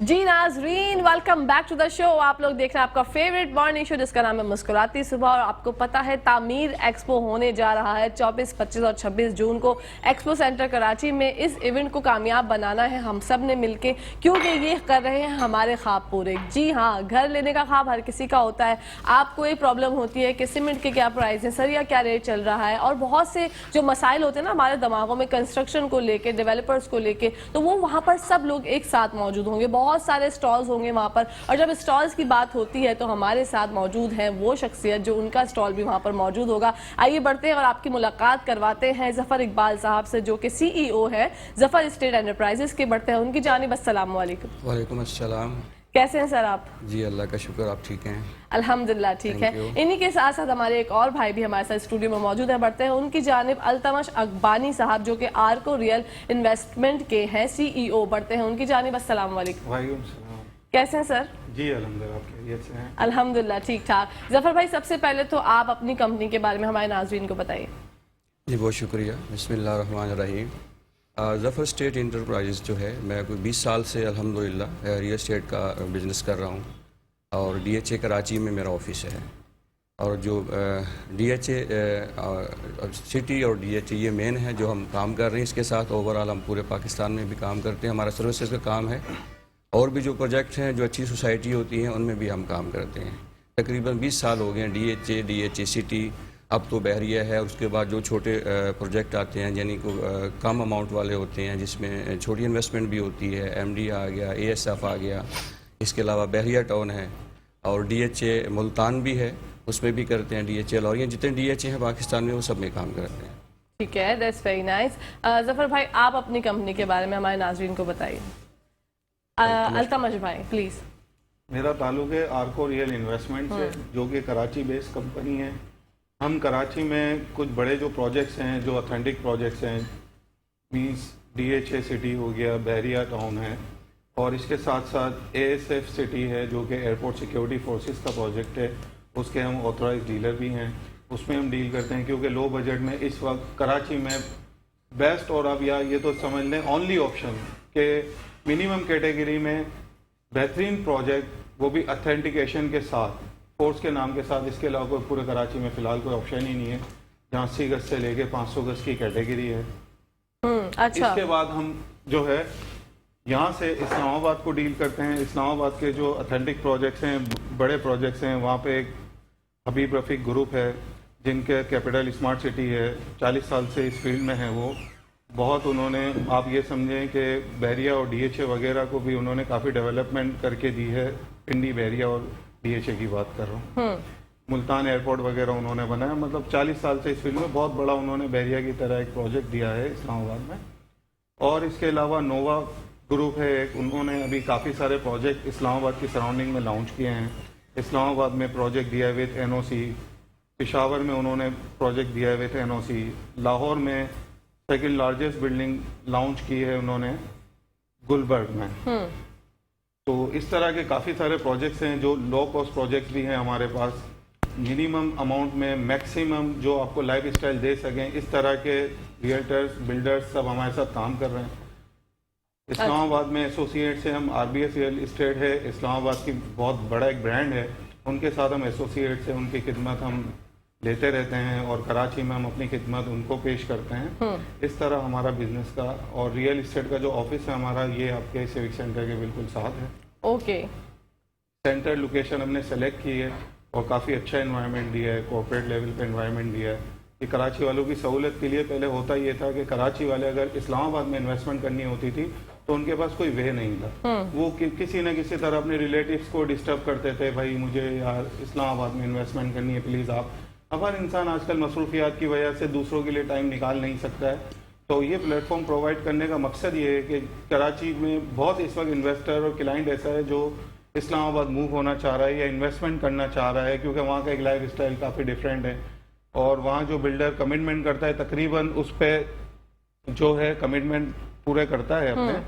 जी नाजरीन, welcome back to the show. आप लोग देख रहे हैं आपका फेवरेट मॉर्निंग शो जिसका नाम है मुस्कुराती सुबह। और आपको पता है तामीर एक्सपो होने जा रहा है 24, 25 और 26 जून को एक्सपो सेंटर कराची में। इस इवेंट को कामयाब बनाना है हम सब ने मिलके, क्योंकि ये कर रहे हैं हमारे ख्वाब पूरे। जी हाँ, घर लेने का ख्वाब हर किसी का होता है। आपको एक प्रॉब्लम होती है कि सीमेंट के क्या प्राइस है, सरिया क्या रेट चल रहा है, और बहुत से जो मसाइल होते हैं ना हमारे दिमागों में कंस्ट्रक्शन को लेके, डेवलपर्स को लेके, तो वो वहाँ पर सब लोग एक साथ मौजूद होंगे। बहुत सारे स्टॉल्स होंगे वहां पर, और जब स्टॉल्स की बात होती है तो हमारे साथ मौजूद है वो शख्सियत जो उनका स्टॉल भी वहां पर मौजूद होगा। आइए बढ़ते हैं और आपकी मुलाकात करवाते हैं जफर इकबाल साहब से, जो कि सीईओ है जफर स्टेट एंटरप्राइजेस के। बढ़ते हैं उनकी जानिब। अस्सलाम वालेकुम। वालेकुम अस्सलाम। कैसे हैं सर आप? जी अल्लाह का शुक्र, आप ठीक हैं? अल्हम्दुलिल्लाह ठीक है। इन्हीं के साथ साथ हमारे एक और भाई भी हमारे साथ स्टूडियो में मौजूद है। बढ़ते हैं उनकी जानिब। अल्तमश अकबानी साहब जो कि आर्को रियल इन्वेस्टमेंट के हैं सीईओ। बढ़ते हैं उनकी जानिब। अस्सलाम वालेकुम। वालेकुम सलाम। कैसे हैं सर? जी अल्हम्दुलिल्लाह, आप खैरियत से हैं? अल्हम्दुलिल्लाह ठीक ठाक। जफर भाई, सबसे पहले तो आप अपनी कंपनी के बारे में हमारे नाज़रीन को बताइए। जी बहुत शुक्रिया। बिस्मिल्लाहिर्रहमानिर्रहीम। जफ़र स्टेट इंटरप्राइजेस जो है, मैं कोई 20 साल से अल्हम्दुलिल्लाह रियल एस्टेट का बिज़नेस कर रहा हूँ, और डीएचए कराची में मेरा ऑफिस है। और जो डीएचए सिटी और डीएचए ये मेन है जो हम काम कर रहे हैं। इसके साथ ओवरऑल हम पूरे पाकिस्तान में भी काम करते हैं, हमारा सर्विसेज का काम है। और भी जो प्रोजेक्ट हैं जो अच्छी सोसाइटी होती हैं उनमें भी हम काम करते हैं। तकरीबन 20 साल हो गए हैं डीएचए सिटी, अब तो बहरिया है। उसके बाद जो छोटे प्रोजेक्ट आते हैं यानी को कम अमाउंट वाले होते हैं, जिसमें छोटी इन्वेस्टमेंट भी होती है, एमडी आ गया, एएसएफ आ गया। इसके अलावा बहरिया टाउन है, और डीएचए मुल्तान भी है, उसमें भी करते हैं डीएचएल। और ये जितने डीएचए हैं पाकिस्तान में वो सब में काम करते हैं। ठीक है, दैट्स वेरी नाइस। जफर भाई, आप अपनी कंपनी के बारे में हमारे नाज़रीन को बताइए। अल्तमश भाई प्लीज़। मेरा ताल्लुक है आर्को रियल इन्वेस्टमेंट से, जो कि कराची बेस्ड कंपनी है। हम कराची में कुछ बड़े जो प्रोजेक्ट्स हैं, जो ऑथेंटिक प्रोजेक्ट्स हैं, मींस डीएचए सिटी हो गया, बहरिया टाउन है, और इसके साथ साथ एएसएफ सिटी है जो कि एयरपोर्ट सिक्योरिटी फोर्सेस का प्रोजेक्ट है। उसके हम ऑथराइज डीलर भी हैं, उसमें हम डील करते हैं। क्योंकि लो बजट में इस वक्त कराची में बेस्ट, और अब या ये तो समझ लें ओनली ऑप्शन के मिनिमम कैटेगरी में बेहतरीन प्रोजेक्ट, वो भी अथेंटिकेशन के साथ, फोर्स के नाम के साथ। इसके अलावा कोई पूरे कराची में फ़िलहाल कोई ऑप्शन ही नहीं है जहाँ 80 गज से लेके 500 गज की कैटेगरी है। अच्छा। इसके बाद हम जो है यहाँ से इस्लामाबाद को डील करते हैं। इस्लामाबाद के जो अथेंटिक प्रोजेक्ट्स हैं, बड़े प्रोजेक्ट्स हैं, वहाँ पे एक हबीब रफ़ीक ग्रुप है जिनके कैपिटल स्मार्ट सिटी है, 40 साल से इस फील्ड में है वो। बहुत उन्होंने, आप ये समझें कि बहरिया और डीएचए वगैरह को भी उन्होंने काफ़ी डेवलपमेंट करके दी है। पिंडी, बहरिया और डीएचए की बात कर रहा हूँ। मुल्तान एयरपोर्ट वगैरह उन्होंने बनाया। मतलब 40 साल से इस फील्ड में बहुत बड़ा उन्होंने बहरिया की तरह एक प्रोजेक्ट दिया है इस्लामाबाद में। और इसके अलावा नोवा ग्रुप है एक, उन्होंने अभी काफ़ी सारे प्रोजेक्ट इस्लामाबाद की सराउंडिंग में लॉन्च किए हैं। इस्लामाबाद में प्रोजेक्ट दिया है विथ एनओसी, पेशावर में उन्होंने प्रोजेक्ट दिया है विथ एनओसी, लाहौर में सेकेंड लार्जेस्ट बिल्डिंग लॉन्च की है उन्होंने गुलबर्ग में। तो इस तरह के काफ़ी सारे प्रोजेक्ट्स हैं जो लो कॉस्ट प्रोजेक्ट्स भी हैं हमारे पास। मिनिमम अमाउंट में मैक्सिमम जो आपको लाइफ स्टाइल दे सकें, इस तरह के रियल्टर्स, बिल्डर्स सब हमारे साथ काम कर रहे हैं। इस्लामाबाद में एसोसिएट से हम आरबीएस रियल इस्टेट है, इस्लामाबाद की बहुत बड़ा एक ब्रांड है, उनके साथ हम एसोसिएट से उनकी खिदमत हम लेते रहते हैं, और कराची में हम अपनी खिदमत उनको पेश करते हैं। इस तरह हमारा बिजनेस का और रियल इस्टेट का जो ऑफिस है हमारा, ये आपके सिविक सेंटर के बिल्कुल साथ है। ओके। सेंटर लोकेशन हमने सेलेक्ट की है और काफ़ी अच्छा एनवायरनमेंट दिया है, कॉर्पोरेट लेवल पे एनवायरनमेंट दिया है। कि कराची वालों की सहूलत के लिए पहले होता ये था कि कराची वाले अगर इस्लामाबाद में इन्वेस्टमेंट करनी होती थी तो उनके पास कोई वे नहीं था। वो किसी न किसी तरह अपने रिलेटिव्स को डिस्टर्ब करते थे, भाई मुझे यार इस्लामाबाद में इन्वेस्टमेंट करनी है प्लीज़ आप। अब हर इंसान आजकल मसरूफियात की वजह से दूसरों के लिए टाइम निकाल नहीं सकता है। तो ये प्लेटफॉर्म प्रोवाइड करने का मकसद ये है कि कराची में बहुत इस वक्त इन्वेस्टर और क्लाइंट ऐसा है जो इस्लामाबाद मूव होना चाह रहा है या इन्वेस्टमेंट करना चाह रहा है, क्योंकि वहाँ का एक लाइफ स्टाइल काफ़ी डिफरेंट है। और वहाँ जो बिल्डर कमिटमेंट करता है तकरीबन उस पर जो है कमिटमेंट पूरे करता है अपने।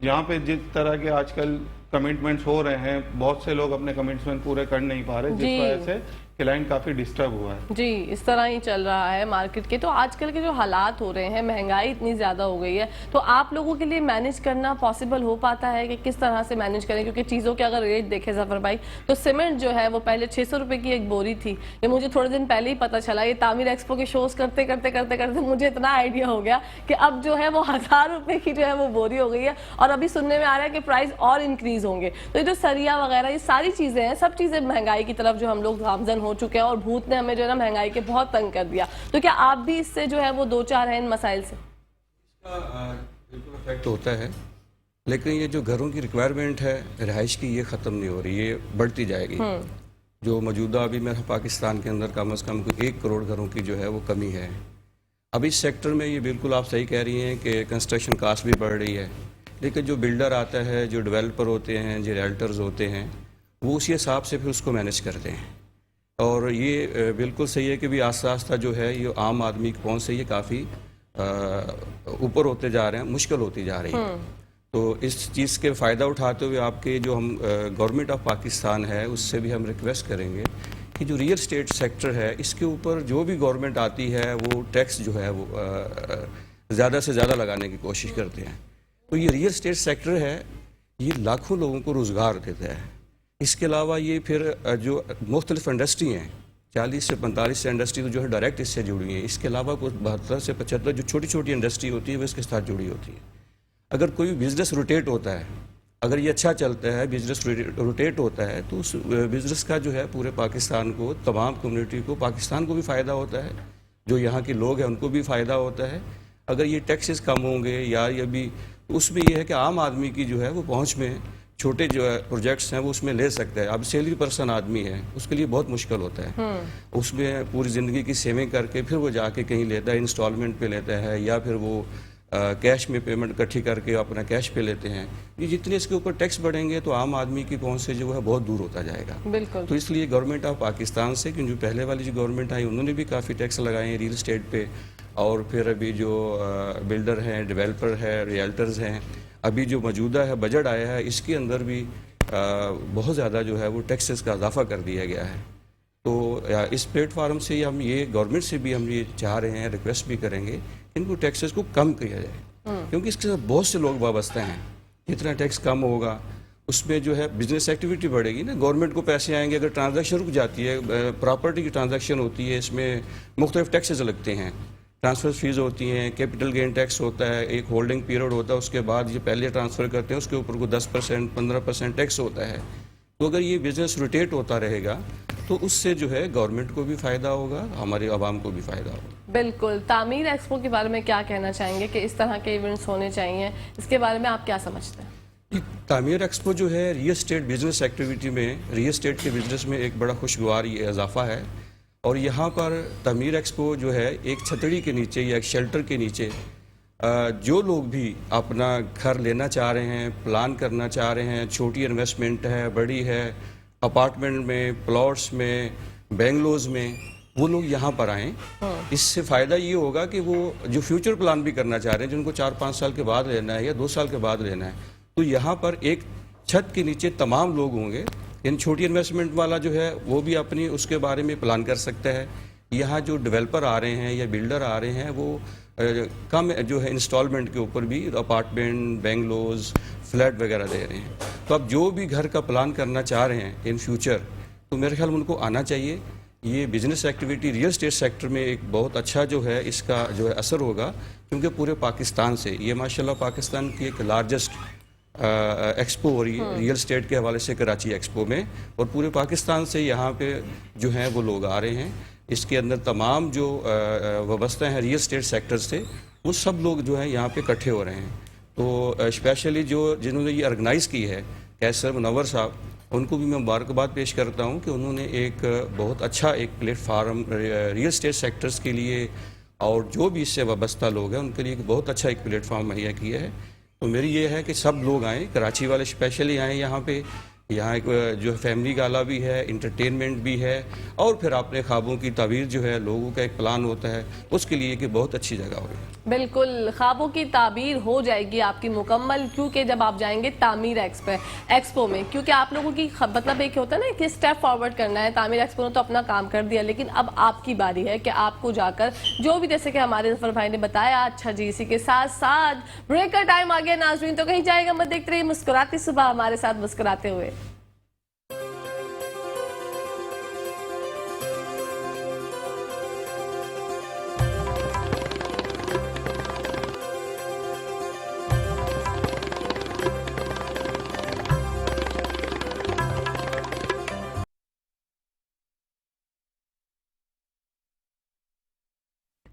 यहाँ पे जिस तरह के आजकल कमिटमेंट्स हो रहे हैं, बहुत से लोग अपने कमिटमेंट पूरे कर नहीं पा रहे, जिस वजह से क्लाइंट काफ़ी डिस्टर्ब हुआ है। जी, इस तरह ही चल रहा है मार्केट के। तो आजकल के जो हालात हो रहे हैं, महंगाई इतनी ज़्यादा हो गई है, तो आप लोगों के लिए मैनेज करना पॉसिबल हो पाता है कि किस तरह से मैनेज करें? क्योंकि चीज़ों के अगर रेट देखें ज़फ़र भाई, तो सीमेंट जो है वो पहले 600 रुपये की एक बोरी थी। ये मुझे थोड़े दिन पहले ही पता चला। ये तामीर एक्सपो के शोज़ करते करते मुझे इतना आइडिया हो गया कि अब जो है वो 1000 रुपये की जो है वो बोरी हो गई है, और अभी सुनने में आ रहा है कि प्राइस और इंक्रीज़ होंगे। तो ये जो सरिया वगैरह, ये सारी चीज़ें हैं, सब चीज़ें महंगाई की तरफ जो हम लोग गामजन हो चुके हैं, और भूत ने हमें जो है ना महंगाई के बहुत तंग कर दिया। तो क्या आप भी इससे जो है वो दो चार हैं इन मसाइल से? बिल्कुल इफेक्ट होता है, लेकिन ये जो घरों की रिक्वायरमेंट है रिहाइश की, ये ख़त्म नहीं हो रही, ये बढ़ती जाएगी। जो मौजूदा अभी मेरा पाकिस्तान के अंदर कम से कम 1 करोड़ घरों की जो है वो कमी है। अब इस सेक्टर में ये बिल्कुल आप सही कह रही हैं कि कंस्ट्रक्शन कास्ट भी बढ़ रही है, लेकिन जो बिल्डर आता है, जो डेवलपर होते हैं, जो रियल्टर्स होते हैं, वो उसी हिसाब से फिर उसको मैनेज करते हैं। और ये बिल्कुल सही है कि भी आस्ता आस्ता जो है ये आम आदमी की पहुंच से ये काफ़ी ऊपर होते जा रहे हैं, मुश्किल होती जा रही है। तो इस चीज़ के फ़ायदा उठाते हुए आपके जो हम गवर्नमेंट ऑफ पाकिस्तान है उससे भी हम रिक्वेस्ट करेंगे कि जो रियल स्टेट सेक्टर है इसके ऊपर जो भी गवर्नमेंट आती है वो टैक्स जो है वो ज़्यादा से ज़्यादा लगाने की कोशिश करते हैं। तो ये रियल स्टेट सेक्टर है, ये लाखों लोगों को रोज़गार देता है। इसके अलावा ये फिर जो मुख्तलिफ इंडस्ट्री हैं, 40 से 45 इंडस्ट्री तो जो है डायरेक्ट इससे जुड़ी है। इसके अलावा कुछ 72 से 75 जो छोटी छोटी इंडस्ट्री होती है वो इसके साथ जुड़ी होती है। अगर कोई बिज़नेस रोटेट होता है, अगर ये अच्छा चलता है, बिज़नेस रोटेट होता है, तो उस बिज़नेस का जो है पूरे पाकिस्तान को, तमाम कम्युनिटी को, पाकिस्तान को भी फ़ायदा होता है, जो यहाँ के लोग हैं उनको भी फ़ायदा होता है। अगर ये टैक्सेस कम होंगे या ये भी, तो उसमें ये है कि आम आदमी की जो है वो पहुँच में छोटे जो है प्रोजेक्ट्स हैं वो उसमें ले सकते हैं। अब सैलरी पर्सन आदमी है, उसके लिए बहुत मुश्किल होता है। उसमें पूरी ज़िंदगी की सेविंग करके फिर वो जाके कहीं लेता है, इंस्टॉलमेंट पे लेता है, या फिर वो कैश में पेमेंट इकट्ठी करके अपना कैश पे लेते हैं। ये जितने इसके ऊपर टैक्स बढ़ेंगे तो आम आदमी की पहुंच से जो है बहुत दूर होता जाएगा। बिल्कुल। तो इसलिए गवर्नमेंट ऑफ पाकिस्तान से, क्योंकि जो पहले वाली जो गवर्नमेंट आई उन्होंने भी काफ़ी टैक्स लगाए हैं रियल स्टेट पे, और फिर अभी जो बिल्डर हैं, डेवलपर है, रियल्टर्स हैं, अभी जो मौजूदा है बजट आया है इसके अंदर भी बहुत ज़्यादा जो है वो टैक्सेस का इजाफा कर दिया गया है। तो इस प्लेटफार्म से हम ये गवर्नमेंट से भी हम ये चाह रहे हैं, रिक्वेस्ट भी करेंगे इनको टैक्सेस को कम किया जाए, क्योंकि इसके साथ बहुत से लोग वाबस्ता हैं। जितना टैक्स कम होगा उसमें जो है बिजनेस एक्टिविटी बढ़ेगी ना, गवर्नमेंट को पैसे आएंगे। अगर ट्रांजैक्शन रुक जाती है, प्रॉपर्टी की ट्रांजैक्शन होती है, इसमें मुख्तलिफ टैक्सेस लगते हैं, ट्रांसफ़र फीस होती हैं, कैपिटल गेन टैक्स होता है, एक होल्डिंग पीरियड होता है, उसके बाद ये पहले ट्रांसफ़र करते हैं उसके ऊपर को 10% 15% टैक्स होता है। तो अगर ये बिज़नेस रोटेट होता रहेगा तो उससे जो है गवर्नमेंट को भी फ़ायदा होगा, हमारे आवाम को भी फ़ायदा होगा। बिल्कुल। तामीर एक्सपो के बारे में क्या कहना चाहेंगे कि इस तरह के इवेंट्स होने चाहिए, इसके बारे में आप क्या समझते हैं? तामीर एक्सपो जो है रियल स्टेट बिजनेस एक्टिविटी में, रियल स्टेट के बिजनेस में एक बड़ा खुशगवार ये इजाफा है। और यहाँ पर तामीर एक्सपो जो है एक छतरी के नीचे या एक शेल्टर के नीचे जो लोग भी अपना घर लेना चाह रहे हैं, प्लान करना चाह रहे हैं, छोटी इन्वेस्टमेंट है, बड़ी है, अपार्टमेंट में, प्लॉट्स में, बेंगलोज में, वो लोग यहाँ पर आएँ। इससे फ़ायदा ये होगा कि वो जो फ्यूचर प्लान भी करना चाह रहे हैं, जिनको 4-5 साल के बाद लेना है या 2 साल के बाद लेना है, तो यहाँ पर एक छत के नीचे तमाम लोग होंगे। इन छोटी इन्वेस्टमेंट वाला जो है वो भी अपनी उसके बारे में प्लान कर सकता है। यहाँ जो डेवलपर आ रहे हैं या बिल्डर आ रहे हैं वो कम जो है इंस्टॉलमेंट के ऊपर भी अपार्टमेंट, बेंगलोज, फ्लैट वगैरह दे रहे हैं। तो अब जो भी घर का प्लान करना चाह रहे हैं इन फ्यूचर, तो मेरे ख्याल में उनको आना चाहिए। ये business activity real estate sector में एक बहुत अच्छा जो है इसका जो है असर होगा, क्योंकि पूरे पाकिस्तान से ये माशाल्लाह पाकिस्तान की एक लार्जेस्ट एक्सपो हो रही है रियल स्टेट के हवाले से कराची एक्सपो में, और पूरे पाकिस्तान से यहाँ पे जो हैं वो लोग आ रहे हैं। इसके अंदर तमाम जो वाबस्ता हैं रियल स्टेट सेक्टर से, वो सब लोग जो हैं यहाँ पे इकट्ठे हो रहे हैं। तो स्पेशली जो जिन्होंने ये ऑर्गेनाइज़ की है, कैसर मुनव्वर साहब, उनको भी मैं मुबारकबाद पेश करता हूँ कि उन्होंने एक बहुत अच्छा एक प्लेटफार्म रियल स्टेट सेक्टर्स के लिए और जो भी इससे वाबस्ता लोग हैं उनके लिए एक बहुत अच्छा एक प्लेटफार्म मुहैया किया है। तो मेरी ये है कि सब लोग आएँ, कराची वाले स्पेशली आएँ यहाँ पे, यहाँ एक जो फैमिली गाला भी है, इंटरटेनमेंट भी है, और फिर अपने ख्वाबों की ताबीर जो है, लोगों का एक प्लान होता है उसके लिए कि बहुत अच्छी जगह होगी। बिल्कुल, ख्वाबों की ताबीर हो जाएगी आपकी मुकम्मल, क्योंकि जब आप जाएंगे तामीर एक्सपो में, क्योंकि आप लोगों की मतलब एक होता है ना कि स्टेप फॉरवर्ड करना है। तामीर एक्सपो ने तो अपना काम कर दिया, लेकिन अब आपकी बारी है कि आपको जाकर जो भी, जैसे कि हमारे जफर भाई ने बताया। अच्छा जी, इसी के साथ साथ ब्रेक का टाइम आ गया नाज़रीन, तो कहीं जाएगा मत, देखते रहिए मुस्कुराती सुबह हमारे साथ मुस्कुराते हुए।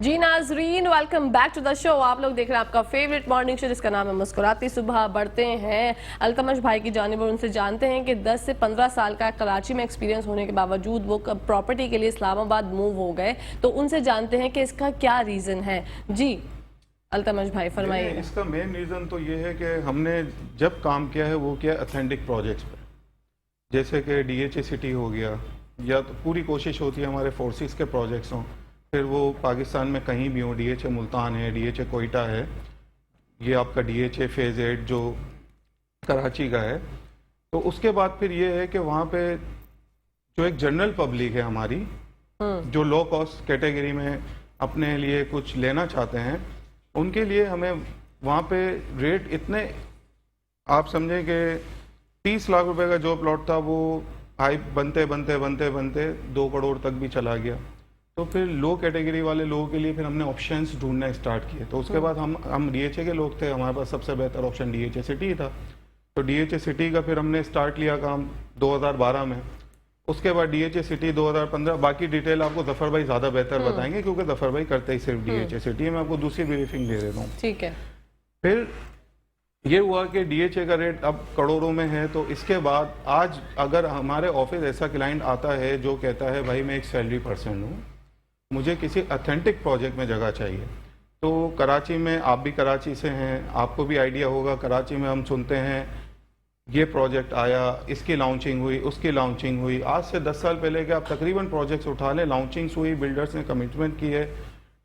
जी नाजरीन, welcome back to the show. आप लोग देख रहे हैं आपका फेवरेट मॉर्निंग शो जिसका नाम है मुस्कुराती सुबह। बढ़ते हैं अल्तमश भाई की जानिब और उनसे जानते हैं कि 10 से 15 साल का कराची में एक्सपीरियंस होने के बावजूद वो प्रॉपर्टी के लिए इस्लामाबाद मूव हो गए, तो उनसे जानते हैं कि इसका क्या रीज़न है। जी अल्तमश भाई फरमाइए। इसका मेन रीज़न तो ये है कि हमने जब काम किया है वो किया अथेंटिक प्रोजेक्ट्स पे, जैसे कि DHA सिटी हो गया, या तो पूरी कोशिश होती है हमारे फोर्सेस के प्रोजेक्ट्स हों, फिर वो पाकिस्तान में कहीं भी हो। DHA मुल्तान है, DHA कोयटा है, ये आपका DHA फेज़ 8 जो कराची का है। तो उसके बाद फिर ये है कि वहाँ पे जो एक जनरल पब्लिक है हमारी, जो लो कॉस्ट कैटेगरी में अपने लिए कुछ लेना चाहते हैं, उनके लिए हमें वहाँ पे रेट इतने, आप समझें कि 30 लाख रुपए का जो प्लॉट था वो हाई बनते बनते बनते बनते 2 करोड़ तक भी चला गया। तो फिर लो कैटेगरी वाले लोगों के लिए फिर हमने ऑप्शंस ढूंढना स्टार्ट किए। तो उसके बाद हम DHA के लोग थे, हमारे पास सबसे बेहतर ऑप्शन DHA सिटी था। तो DHA सिटी का फिर हमने स्टार्ट लिया काम 2012 में। उसके बाद DHA सिटी 2015, बाकी डिटेल आपको जफर भाई ज़्यादा बेहतर बताएंगे, क्योंकि जफर भाई करते ही सिर्फ DHA सिटी। मैं आपको दूसरी ब्रीफिंग दे देता हूँ। ठीक है। फिर ये हुआ कि DHA का रेट अब करोड़ों में है। तो इसके बाद आज अगर हमारे ऑफिस ऐसा क्लाइंट आता है जो कहता है भाई मैं एक सैलरी पर्सन हूँ, मुझे किसी अथेंटिक प्रोजेक्ट में जगह चाहिए, तो कराची में, आप भी कराची से हैं, आपको भी आइडिया होगा, कराची में हम सुनते हैं ये प्रोजेक्ट आया, इसकी लॉन्चिंग हुई, उसकी लॉन्चिंग हुई। आज से 10 साल पहले के आप तकरीबन प्रोजेक्ट्स उठा लें, लॉन्चिंग्स हुई, बिल्डर्स ने कमिटमेंट की है,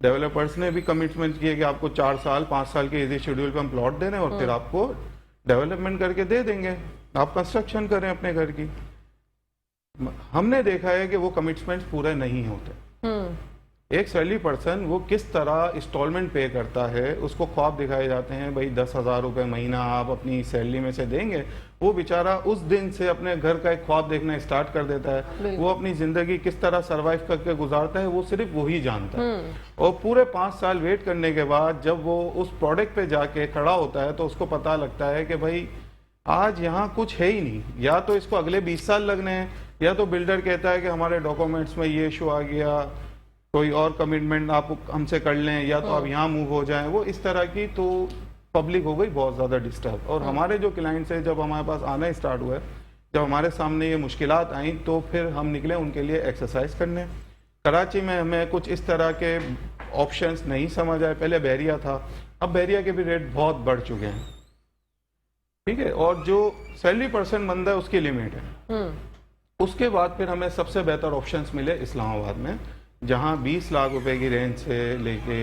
डेवलपर्स ने भी कमिटमेंट किए कि आपको 4 साल 5 साल के इजी शेड्यूल पर हम प्लॉट दे रहे हैं और फिर आपको डेवलपमेंट करके दे देंगे, आप कंस्ट्रक्शन करें अपने घर की। हमने देखा है कि वो कमिटमेंट्स पूरे नहीं होते। एक सैलरी पर्सन वो किस तरह इंस्टॉलमेंट पे करता है, उसको ख्वाब दिखाए जाते हैं, भाई 10,000 रुपये महीना आप अपनी सैलरी में से देंगे। वो बेचारा उस दिन से अपने घर का एक ख्वाब देखना स्टार्ट कर देता है। वो अपनी ज़िंदगी किस तरह सरवाइव करके गुजारता है वो सिर्फ वही जानता है। और पूरे 5 साल वेट करने के बाद जब वो उस प्रोडक्ट पे जाके खड़ा होता है तो उसको पता लगता है कि भाई आज यहाँ कुछ है ही नहीं, या तो इसको अगले 20 साल लगने हैं, या तो बिल्डर कहता है कि हमारे डॉक्यूमेंट्स में ये इशू आ गया, कोई और कमिटमेंट आप हमसे कर लें, या तो आप यहाँ मूव हो जाएं। वो इस तरह की तो पब्लिक हो गई बहुत ज़्यादा डिस्टर्ब। और हमारे जो क्लाइंट्स हैं, जब हमारे पास आना स्टार्ट हुआ है, जब हमारे सामने ये मुश्किलात आई, तो फिर हम निकले उनके लिए एक्सरसाइज करने। कराची में हमें कुछ इस तरह के ऑप्शंस नहीं समझ आए। पहले बहरिया था, अब बहरिया के भी रेट बहुत बढ़ चुके हैं, ठीक है, और जो सैलरी पर्सन बंदा है उसकी लिमिट है। उसके बाद फिर हमें सबसे बेहतर ऑप्शंस मिले इस्लामाबाद में, जहां 20 लाख रुपए की रेंज से लेके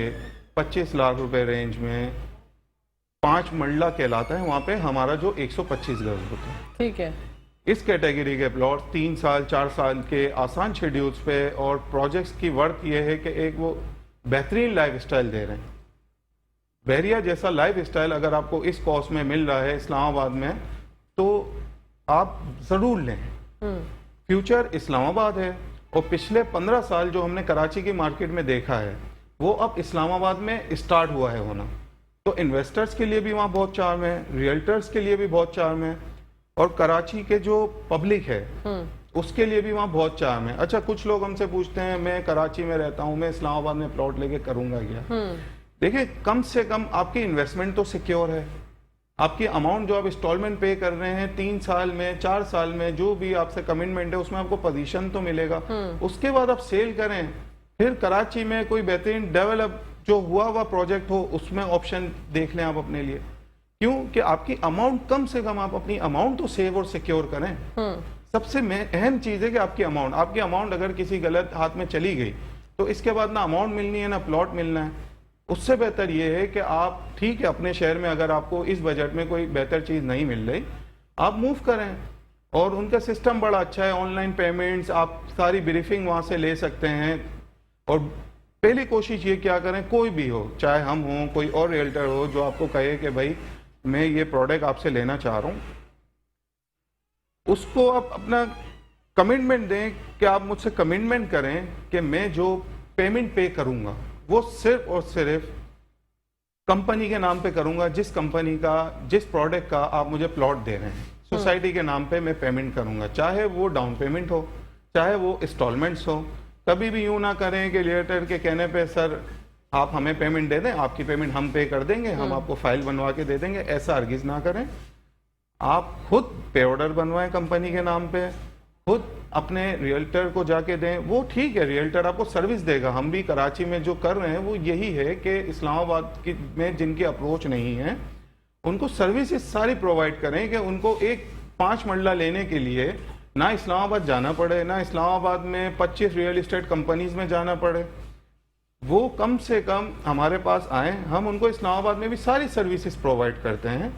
25 लाख रुपए रेंज में 5 मरला कहलाता है, वहां पे हमारा जो 125 गज होता है, ठीक है। इस कैटेगरी के प्लॉट 3 साल 4 साल के आसान शेड्यूल्स पे, और प्रोजेक्ट्स की वर्थ ये है कि एक वो बेहतरीन लाइफ स्टाइल दे रहे हैं। बहरिया जैसा लाइफ स्टाइल अगर आपको इस कॉस्ट में मिल रहा है इस्लामाबाद में, तो आप ज़रूर लें। फ्यूचर इस्लामाबाद है, और पिछले 15 साल जो हमने कराची की मार्केट में देखा है वो अब इस्लामाबाद में स्टार्ट हुआ है होना। तो इन्वेस्टर्स के लिए भी वहाँ बहुत चार्म है, रियल्टर्स के लिए भी बहुत चार्म है, और कराची के जो पब्लिक है उसके लिए भी वहाँ बहुत चार्म है। अच्छा, कुछ लोग हमसे पूछते हैं मैं कराची में रहता हूँ, मैं इस्लामाबाद में प्लॉट लेके करूँगा क्या? देखिए, कम से कम आपकी इन्वेस्टमेंट तो सिक्योर है। आपकी अमाउंट जो आप इंस्टॉलमेंट पे कर रहे हैं 3 साल में 4 साल में जो भी आपसे कमिटमेंट है उसमें आपको पोजीशन तो मिलेगा। उसके बाद आप सेल करें, फिर कराची में कोई बेहतरीन डेवलप जो हुआ प्रोजेक्ट हो उसमें ऑप्शन देख लें आप अपने लिए। क्यों कि आपकी अमाउंट कम से कम आप अपनी अमाउंट तो सेव और सिक्योर करें। सबसे अहम चीज है कि आपकी अमाउंट अगर किसी गलत हाथ में चली गई तो इसके बाद ना अमाउंट मिलनी है ना प्लॉट मिलना है। उससे बेहतर ये है कि आप ठीक है अपने शहर में अगर आपको इस बजट में कोई बेहतर चीज नहीं मिल रही आप मूव करें, और उनका सिस्टम बड़ा अच्छा है, ऑनलाइन पेमेंट्स, आप सारी ब्रीफिंग वहां से ले सकते हैं। और पहली कोशिश ये क्या करें, कोई भी हो, चाहे हम हों कोई और रियल्टर हो जो आपको कहे कि भाई मैं ये प्रोडक्ट आपसे लेना चाह रहा हूँ, उसको आप अपना कमिटमेंट दें कि आप मुझसे कमिटमेंट करें कि मैं जो पेमेंट पे करूंगा वो सिर्फ और सिर्फ कंपनी के नाम पे करूंगा, जिस कंपनी का जिस प्रोडक्ट का आप मुझे प्लॉट दे रहे हैं सोसाइटी के नाम पे मैं पेमेंट करूंगा, चाहे वो डाउन पेमेंट हो चाहे वो इंस्टॉलमेंट्स हो। कभी भी यूं ना करें कि रियल्टर के कहने पे सर आप हमें पेमेंट दे दें, आपकी पेमेंट हम पे कर देंगे, हम आपको फाइल बनवा के दे देंगे, ऐसा हरगिज ना करें। आप खुद पे ऑर्डर बनवाएं कंपनी के नाम पे, खुद अपने रियल्टर को जाके दें। वो ठीक है रियल्टर आपको सर्विस देगा, हम भी कराची में जो कर रहे हैं वो यही है कि इस्लामाबाद में जिनकी अप्रोच नहीं है उनको सर्विसेज सारी प्रोवाइड करें कि उनको एक 5 मरला लेने के लिए ना इस्लामाबाद जाना पड़े, ना इस्लामाबाद में 25 रियल एस्टेट कंपनीज में जाना पड़े। वो कम से कम हमारे पास आए, हम उनको इस्लामाबाद में भी सारी सर्विसेज प्रोवाइड करते हैं,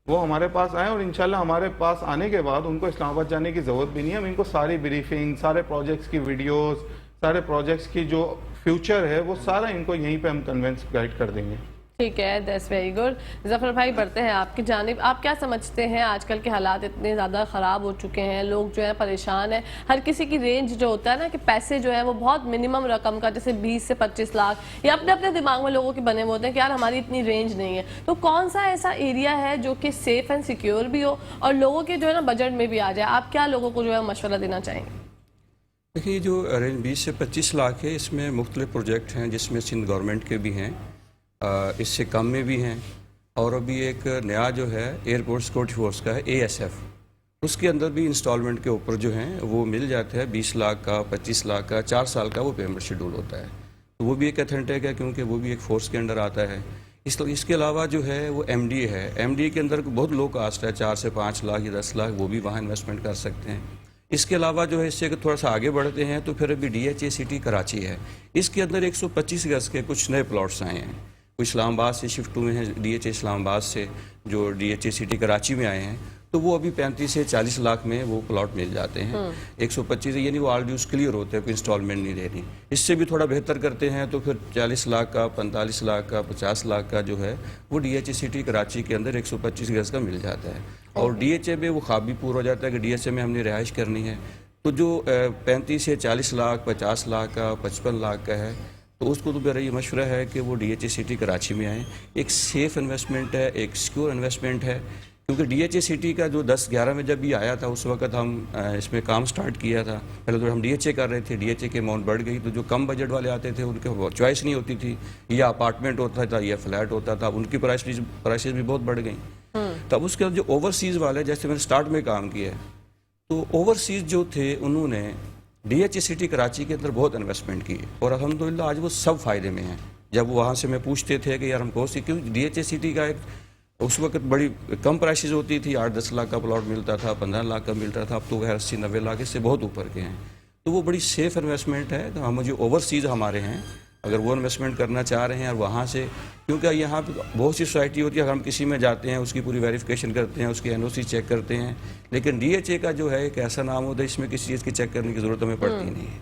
वो हमारे पास आए और इंशाल्लाह हमारे पास आने के बाद उनको इस्लामाबाद जाने की ज़रूरत भी नहीं है। हम इनको सारी ब्रीफिंग, सारे प्रोजेक्ट्स की वीडियोस, सारे प्रोजेक्ट्स की जो फ्यूचर है वो सारा इनको यहीं पे हम कन्वेंस गाइड कर देंगे। ठीक है, दैट्स वेरी गुड। जफर भाई बढ़ते हैं आपकी जानिब। आप क्या समझते हैं, आजकल के हालात इतने ज़्यादा ख़राब हो चुके हैं, लोग जो है परेशान हैं, हर किसी की रेंज जो होता है ना कि पैसे जो है वो बहुत मिनिमम रकम का, जैसे 20 से 25 लाख या अपने अपने दिमाग में लोगों के बने हुए होते हैं कि यार हमारी इतनी रेंज नहीं है, तो कौन सा ऐसा एरिया है जो कि सेफ़ एंड सिक्योर भी हो और लोगों के जो है ना बजट में भी आ जाए? आप क्या लोगों को जो है मशवरा देना चाहेंगे? देखिए जो रेंज 20 से 25 लाख है, इसमें मुख्तलिफ प्रोजेक्ट हैं जिसमें सिंध गवर्नमेंट के भी हैं, इससे कम में भी हैं, और अभी एक नया जो है एयरपोर्ट सिक्योरिटी फोर्स का है ASF, उसके अंदर भी इंस्टॉलमेंट के ऊपर जो हैं वो मिल जाते हैं 20 लाख का, 25 लाख का, 4 साल का वो पेमेंट शेड्यूल होता है। तो वो भी एक अथेंटिक है क्योंकि वो भी एक फोर्स के अंडर आता है। इसके अलावा जो है वो MDA है, MDA के अंदर बहुत लो कास्ट है, 4 से 5 लाख या 10 लाख, वो भी वहाँ इन्वेस्टमेंट कर सकते हैं। इसके अलावा जो है इससे थोड़ा सा आगे बढ़ते हैं तो फिर अभी DHA सिटी कराची है, इसके अंदर 125 गज के कुछ नए प्लॉट्स आए हैं, कुछ इस्लामाबाद से शिफ्ट हुए हैं, DHA इस्लामाबाद से जो DHA सिटी कराची में आए हैं, तो वो अभी 35 से 40 लाख में वो प्लॉट मिल जाते हैं। 125 यानी वो ऑल ड्यूज क्लियर होते हैं, कोई इंस्टॉलमेंट नहीं देनी। इससे भी थोड़ा बेहतर करते हैं तो फिर 40 लाख का, 45 लाख का, 50 लाख का जो है वो DHA सिटी कराची के अंदर 125 गज का मिल जाता है। और DHA में वो ख्वाब भी पूरा हो जाता है कि DHA में हमने रिहाइश करनी है, तो जो 35 से 40 लाख, 50 लाख का, 55 लाख का है, तो उसको तो मेरा ये मशवरा है कि वो DHA सिटी कराची में आए। एक सेफ़ इन्वेस्टमेंट है, एक सिक्योर इन्वेस्टमेंट है, क्योंकि DHA सिटी का जो 10-11 में जब भी आया था उस वक्त हम इसमें काम स्टार्ट किया था। पहले तो हम DHA कर रहे थे, DHA की अमाउंट बढ़ गई, तो जो कम बजट वाले आते थे उनके चॉइस नहीं होती थी, या अपार्टमेंट होता था या फ्लैट होता था, उनकी प्राइसेस भी बहुत बढ़ गई। तब उसके बाद जो ओवरसीज़ वाले, जैसे मैंने स्टार्ट में काम किया, तो ओवरसीज़ जो थे उन्होंने DHA सिटी कराची के अंदर बहुत इन्वेस्टमेंट की और अल्हम्दुलिल्लाह आज वो सब फ़ायदे में हैं। जब वो वहाँ से मैं पूछते थे कि यार हमको क्यों DHA सिटी का एक उस वक्त बड़ी कम प्राइसेस होती थी, 8-10 लाख का प्लॉट मिलता था, 15 लाख का मिलता था, अब तो खैर 80-90 लाख इससे बहुत ऊपर के हैं। तो वो बड़ी सेफ़ इन्वेस्टमेंट है। तो हम जो ओवरसीज़ हमारे हैं, अगर वो इन्वेस्टमेंट करना चाह रहे हैं और वहाँ से, क्योंकि यहाँ पे बहुत सी सोसाइटी होती है, अगर हम किसी में जाते हैं उसकी पूरी वेरिफिकेशन करते हैं, उसकी NOC चेक करते हैं, लेकिन DHA का जो है एक ऐसा नाम होता है इसमें किसी चीज़ की चेक करने की ज़रूरत हमें पड़ती नहीं है।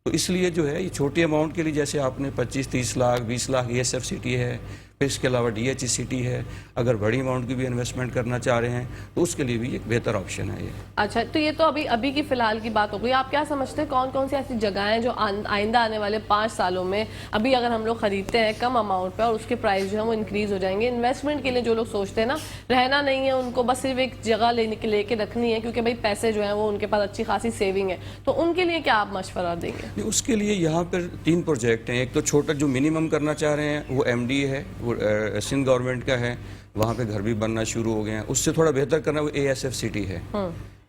तो इसलिए जो है ये छोटी अमाउंट के लिए, जैसे आपने 25-30 लाख, 20 लाख ASF सिटी है, फिर इसके अलावा DHA सिटी है, अगर बड़ी अमाउंट की भी इन्वेस्टमेंट करना चाह रहे हैं तो उसके लिए भी एक बेहतर ऑप्शन है ये। अच्छा, तो ये तो अभी की फ़िलहाल की बात हो गई। आप क्या समझते हैं कौन कौन सी ऐसी जगहें हैं जो आइंदा आने वाले 5 सालों में, अभी अगर हम लोग ख़रीदते हैं कम अमाउंट पे और उसके प्राइस जो है वो इंक्रीज़ हो जाएंगे, इन्वेस्टमेंट के लिए जो लोग सोचते हैं ना, रहना नहीं है उनको, बस सिर्फ एक जगह लेके रखनी है क्योंकि भाई पैसे जो हैं वो उनके पास अच्छी खासी सेविंग है, तो उनके लिए क्या आप मशवरा देंगे? उसके लिए यहाँ पर 3 प्रोजेक्ट हैं। एक तो छोटा जो मिनिमम करना चाह रहे हैं वो MDA है, वो सिंध गवर्नमेंट का है, वहाँ पे घर भी बनना शुरू हो गए हैं। उससे थोड़ा बेहतर करना वो ASF सिटी है।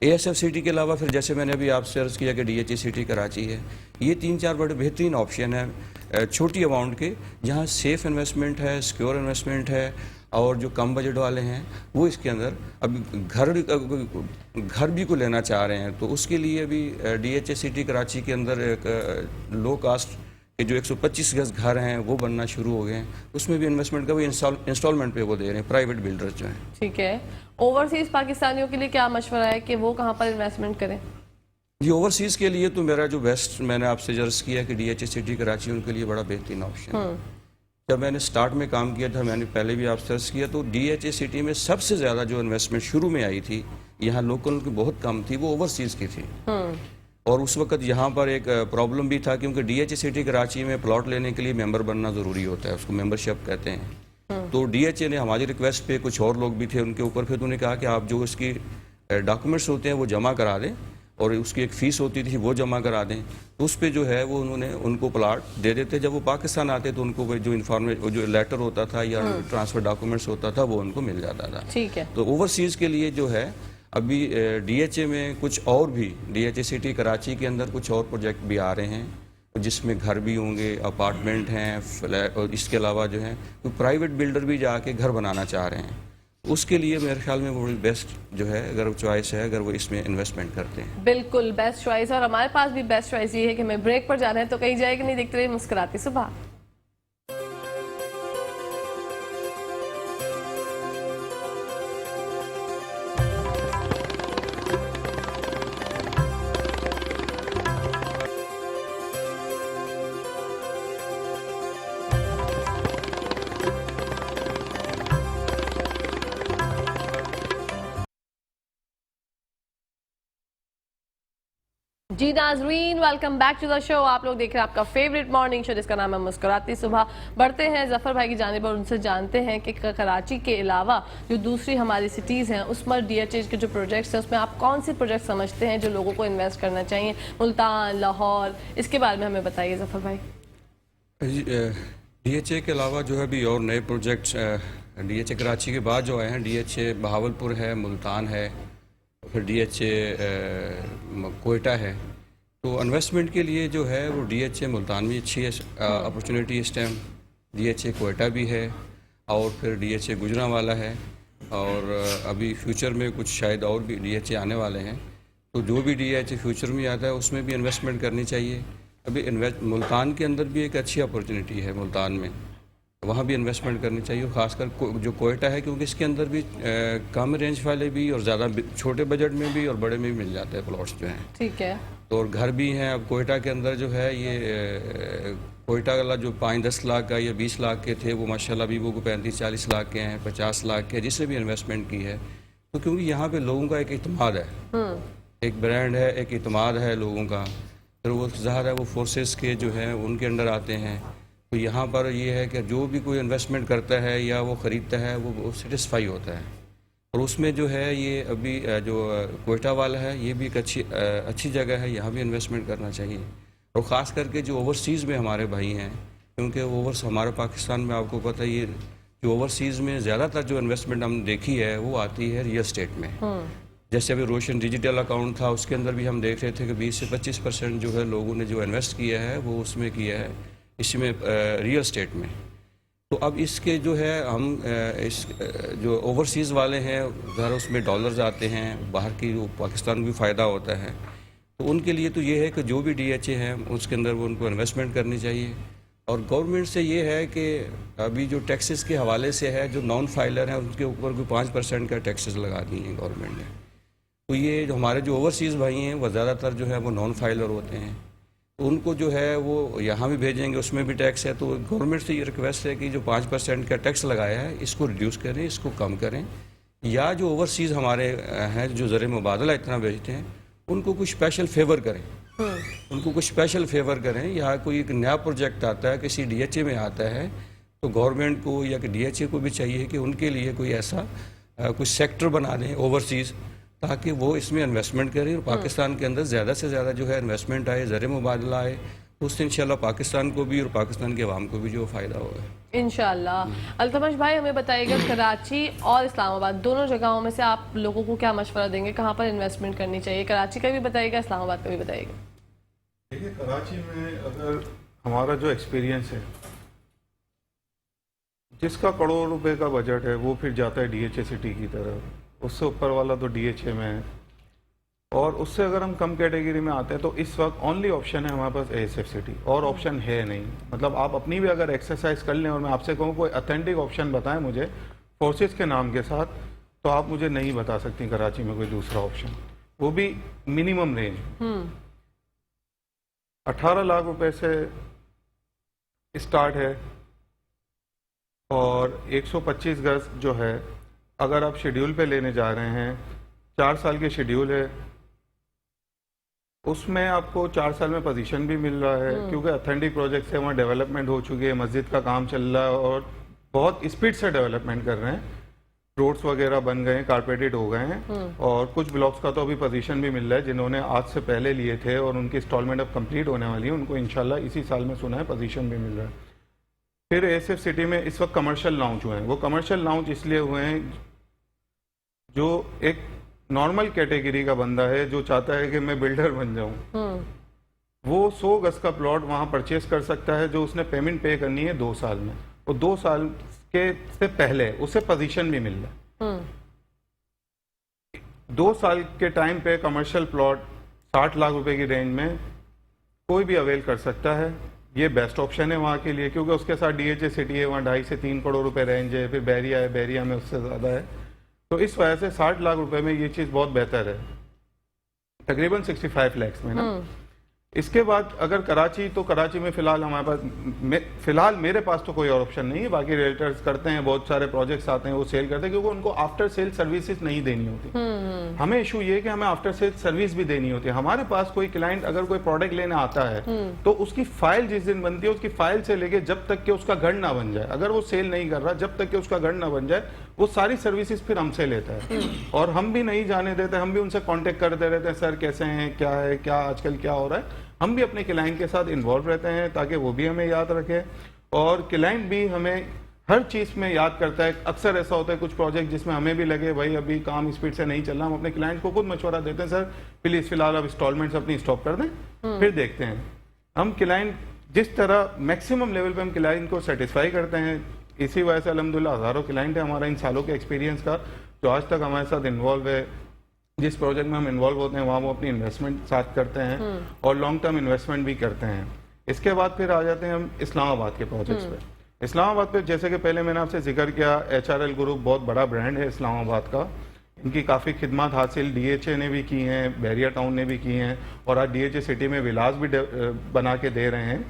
ASF सिटी के अलावा फिर जैसे मैंने अभी आपसे अर्ज़ किया कि DHA सिटी कराची है, ये 3-4 बड़े बेहतरीन ऑप्शन है छोटी अमाउंट के, जहाँ सेफ़ इन्वेस्टमेंट है, सिक्योर इन्वेस्टमेंट है, और जो कम बजट वाले हैं वो इसके अंदर अभी घर भी को लेना चाह रहे हैं, तो उसके लिए अभी DHA सिटी कराची के अंदर एक लो कास्ट के जो 125 गज घर हैं वो बनना शुरू हो गए हैं। उसमें भी इन्वेस्टमेंट का वो इंस्टॉलमेंट पे वो दे रहे हैं प्राइवेट बिल्डर्स जो हैं। ठीक है, ओवरसीज पाकिस्तानियों के लिए क्या मशवरा है कि वो कहाँ पर इन्वेस्टमेंट करें? जी, ओवरसीज़ के लिए तो मेरा जो बेस्ट मैंने आपसे जर्स किया कि DHA सिटी कराची उनके लिए बड़ा बेहतरीन ऑप्शन है। जब मैंने स्टार्ट में काम किया था, मैंने पहले भी आपसे अर्ज किया, तो DHA सिटी में सबसे ज़्यादा जो इन्वेस्टमेंट शुरू में आई थी, यहाँ लोकल की बहुत कम थी, वो ओवरसीज़ की थी। और उस वक्त यहाँ पर एक प्रॉब्लम भी था क्योंकि DHA सिटी कराची में प्लॉट लेने के लिए मेंबर बनना ज़रूरी होता है, उसको मेंबरशिप कहते हैं। तो DHA ने हमारी रिक्वेस्ट पे, कुछ और लोग भी थे उनके ऊपर, फिर उन्होंने कहा कि आप जो उसकी डॉक्यूमेंट्स होते हैं वो जमा करा दें और उसकी एक फ़ीस होती थी वो जमा करा दें, तो उस पर जो है वो उन्होंने उनको प्लाट दे देते। जब वो पाकिस्तान आते तो उनको वो जो लेटर होता था या ट्रांसफ़र डॉक्यूमेंट्स होता था वो उनको मिल जाता था। ठीक है। तो ओवरसीज़ के लिए जो है अभी DHA में कुछ और भी, DHA सिटी कराची के अंदर कुछ और प्रोजेक्ट भी आ रहे हैं जिसमें घर भी होंगे, अपार्टमेंट हैं, फ्लैट, और इसके अलावा जो है कोई प्राइवेट बिल्डर भी जाके घर बनाना चाह रहे हैं। उसके लिए मेरे ख्याल में वो बेस्ट जो है, अगर चॉइस है, अगर वो इसमें इन्वेस्टमेंट करते हैं। बिल्कुल बेस्ट चॉइस, और हमारे पास भी बेस्ट चॉइस ये है कि हमें ब्रेक पर जाना है, तो कहीं जाएगी नहीं, देखते रहिए मुस्कुराती सुबह। जी नाजरीन, welcome back to the show. आप लोग देख रहे हैं आपका फेवरेट मॉर्निंग शो जिसका नाम है मुस्कुराती सुबह। बढ़ते हैं जफर भाई की जानिब और उनसे जानते हैं कि कराची के अलावा जो दूसरी हमारी सिटीज़ हैं उसमें DHA के जो प्रोजेक्ट्स हैं उसमें आप कौन से प्रोजेक्ट समझते हैं जो लोगों को इन्वेस्ट करना चाहिए? मुल्तान, लाहौर, इसके बारे में हमें बताइए जफर भाई। DHA के अलावा जो है भी और नए प्रोजेक्ट्स DHA कराची के बाद जो आए हैं, DHA बहावलपुर है, मुल्तान है, फिर DHA कोयटा है। तो इन्वेस्टमेंट के लिए जो है वो DHA मुल्तान में अच्छी है अपॉर्चुनिटी इस टाइम, DHA कोयटा भी है और फिर DHA गुजरांवाला है, और अभी फ्यूचर में कुछ शायद और भी DHA आने वाले हैं। तो जो भी DHA फ्यूचर में आता है उसमें भी इन्वेस्टमेंट करनी चाहिए। अभी मुल्तान के अंदर भी एक अच्छी अपॉर्चुनिटी है, मुल्तान में वहाँ भी इन्वेस्टमेंट करनी चाहिए, खासकर जो कोयटा है, क्योंकि इसके अंदर भी कम रेंज वाले भी और ज़्यादा छोटे बजट में भी और बड़े में भी मिल जाते हैं प्लॉट्स जो हैं। ठीक है। तो और घर भी हैं। अब कोयटा के अंदर जो है ये कोयटा वाला जो 5-10 लाख का या 20 लाख के थे वो माशाल्लाह अभी वो 35-40 लाख के हैं, 50 लाख के, जिसने भी इन्वेस्टमेंट की है। तो क्योंकि यहाँ पे लोगों का एक इत्मीनान है, एक ब्रांड है, एक इत्मीनान है लोगों का, फिर वो ज़ाहिर है वो फोर्सेस के जो हैं उनके अंडर आते हैं। तो यहाँ पर ये है कि जो भी कोई इन्वेस्टमेंट करता है या वो ख़रीदता है वो सेटिस्फाई होता है। और उसमें जो है ये अभी जो कोयटा वाला है ये भी एक अच्छी जगह है, यहाँ भी इन्वेस्टमेंट करना चाहिए। और ख़ास करके जो ओवरसीज़ में हमारे भाई हैं, क्योंकि हमारे पाकिस्तान में आपको पता है ये जो ओवरसीज़ में ज़्यादातर जो इन्वेस्टमेंट हमने देखी है वो आती है रियल एस्टेट में। जैसे अभी रोशन डिजिटल अकाउंट था, उसके अंदर भी हम देख रहे थे कि 20 से 25% जो है लोगों ने जो इन्वेस्ट किया है वो उसमें किया है, इसमें रियल एस्टेट में। तो अब इसके जो है हम इस जो ओवरसीज़ वाले हैं उधर उसमें डॉलर्स आते हैं, बाहर की जो पाकिस्तान को भी फ़ायदा होता है। तो उनके लिए तो ये है कि जो भी DHA हैं उसके अंदर वो उनको इन्वेस्टमेंट करनी चाहिए। और गवर्नमेंट से ये है कि अभी जो टैक्सेस के हवाले से है, जो नॉन फाइलर हैं उनके ऊपर कोई 5% का टैक्सेस लगा दिए हैं गवर्नमेंट ने। तो ये जो हमारे जो ओवरसीज़ भाई हैं वो ज़्यादातर जो है वो नॉन फाइलर होते हैं, तो उनको जो है वो यहाँ भी भेजेंगे, उसमें भी टैक्स है। तो गवर्नमेंट से ये रिक्वेस्ट है कि जो 5% का टैक्स लगाया है इसको रिड्यूस करें, इसको कम करें, या जो ओवरसीज़ हमारे हैं जो ज़र मुबादला इतना भेजते हैं उनको कुछ स्पेशल फेवर करें, उनको कुछ स्पेशल फेवर करें। या कोई एक नया प्रोजेक्ट आता है, किसी DHA में आता है, तो गवर्नमेंट को या कि DHA को भी चाहिए कि उनके लिए कोई ऐसा कुछ सेक्टर बना दें ओवरसीज़, ताकि वो इसमें इन्वेस्टमेंट करें और पाकिस्तान के अंदर ज़्यादा से ज़्यादा जो है इन्वेस्टमेंट आए, ज़र मुबादला आए, तो उससे इंशाल्लाह पाकिस्तान को भी और पाकिस्तान के अवाम को भी जो फ़ायदा होगा इंशाल्लाह। अल्तमश भाई हमें बताइएगा, कराची और इस्लामाबाद दोनों जगहों में से आप लोगों को क्या मशवरा देंगे, कहाँ पर इन्वेस्टमेंट करनी चाहिए? कराची का भी बताइएगा, इस्लामाबाद का भी बताइएगा। देखिए, कराची में अगर हमारा जो एक्सपीरियंस है जिसका करोड़ रुपए का बजट है वो फिर जाता है डीएचए सिटी की तरफ, उससे ऊपर वाला तो डीएचए में है। और उससे अगर हम कम कैटेगरी में आते हैं तो इस वक्त ओनली ऑप्शन है हमारे पास एएसएफ सिटी, और ऑप्शन है नहीं। मतलब आप अपनी भी अगर एक्सरसाइज कर लें और मैं आपसे कहूँ कोई ऑथेंटिक ऑप्शन बताएं मुझे फोर्सेस के नाम के साथ, तो आप मुझे नहीं बता सकती कराची में कोई दूसरा ऑप्शन, वो भी मिनिमम रेंज। 18 लाख रुपए से स्टार्ट है और 125 गज जो है अगर आप शेड्यूल पे लेने जा रहे हैं, 4 साल के शेड्यूल है, उसमें आपको 4 साल में पोजीशन भी मिल रहा है क्योंकि ऑथेंटिक प्रोजेक्ट से वहाँ डेवलपमेंट हो चुकी है, मस्जिद का काम चल रहा है और बहुत स्पीड से डेवलपमेंट कर रहे हैं, रोड्स वगैरह बन गए हैं, कारपेटेड हो गए हैं और कुछ ब्लॉक्स का तो अभी पोजीशन भी मिल रहा है जिन्होंने आज से पहले लिए थे और उनकी इंस्टॉलमेंट अब कंप्लीट होने वाली है, उनको इंशाल्लाह इसी साल में सुना है पोजीशन भी मिल रहा है। फिर एएसएफ सिटी में इस वक्त कमर्शियल लाउंज हुए हैं। वो कमर्शियल लाउंज इसलिए हुए हैं जो एक नॉर्मल कैटेगरी का बंदा है जो चाहता है कि मैं बिल्डर बन जाऊं, वो 100 गज का प्लॉट वहां परचेस कर सकता है जो उसने पेमेंट पे करनी है 2 साल में, और 2 साल के से पहले उसे पोजीशन भी मिल रहा है। 2 साल के टाइम पे कमर्शियल प्लॉट 60 लाख रुपए की रेंज में कोई भी अवेल कर सकता है। ये बेस्ट ऑप्शन है वहाँ के लिए क्योंकि उसके साथ डीएचए सिटी है, वहाँ 2.5 से 3 करोड़ रुपए रेंज है, फिर बैरिया है, बैरिया में उससे ज़्यादा है, तो इस वजह से 60 लाख रुपए में ये चीज़ बहुत बेहतर है, तकरीबन 65 लाख में ना। इसके बाद अगर कराची, तो कराची में फिलहाल हमारे पास फिलहाल मेरे पास तो कोई और ऑप्शन नहीं है। बाकी रियल्टर्स करते हैं, बहुत सारे प्रोजेक्ट्स आते हैं वो सेल करते हैं क्योंकि उनको आफ्टर सेल सर्विसेज नहीं देनी होती। हमें इशू ये है कि हमें आफ्टर सेल सर्विस भी देनी होती है। हमारे पास कोई क्लाइंट अगर कोई प्रोडक्ट लेने आता है तो उसकी फाइल जिस दिन बनती है, उसकी फाइल से लेके जब तक कि उसका घर ना बन जाए, अगर वो सेल नहीं कर रहा, जब तक कि उसका घर ना बन जाए, वो सारी सर्विसेज फिर हमसे लेता है और हम भी नहीं जाने देते, हम भी उनसे कांटेक्ट करते रहते हैं, सर कैसे हैं, क्या है, क्या आजकल क्या हो रहा है। हम भी अपने क्लाइंट के साथ इन्वॉल्व रहते हैं ताकि वो भी हमें याद रखे और क्लाइंट भी हमें हर चीज़ में याद करता है। अक्सर ऐसा होता है कुछ प्रोजेक्ट जिसमें हमें भी लगे भाई अभी काम स्पीड से नहीं चल रहा, हम अपने क्लाइंट को खुद मशवरा देते हैं, सर प्लीज़ फिलहाल अब इंस्टॉलमेंट्स अपनी स्टॉप कर दें, फिर देखते हैं। हम क्लाइंट जिस तरह मैक्सिमम लेवल पे हम क्लाइंट को सेटिस्फाई करते हैं, इसी वजह से अल्हम्दुलिल्लाह हज़ारों क्लाइंट है हमारा इन सालों के एक्सपीरियंस का जो आज तक हमारे साथ इन्वॉल्व है। जिस प्रोजेक्ट में हम इन्वॉल्व होते हैं वहाँ वो अपनी इन्वेस्टमेंट साथ करते हैं और लॉन्ग टर्म इन्वेस्टमेंट भी करते हैं। इसके बाद फिर आ जाते हैं हम इस्लामाबाद के प्रोजेक्ट्स पे। इस्लामाबाद पे जैसे कि पहले मैंने आपसे जिक्र किया, HRL ग्रुप बहुत बड़ा ब्रांड है इस्लामाबाद का, इनकी काफ़ी खिदमत हासिल DHA ने भी की हैं, बैरिया टाउन ने भी की हैं और आज DHA सिटी में विलास भी बना के दे रहे हैं।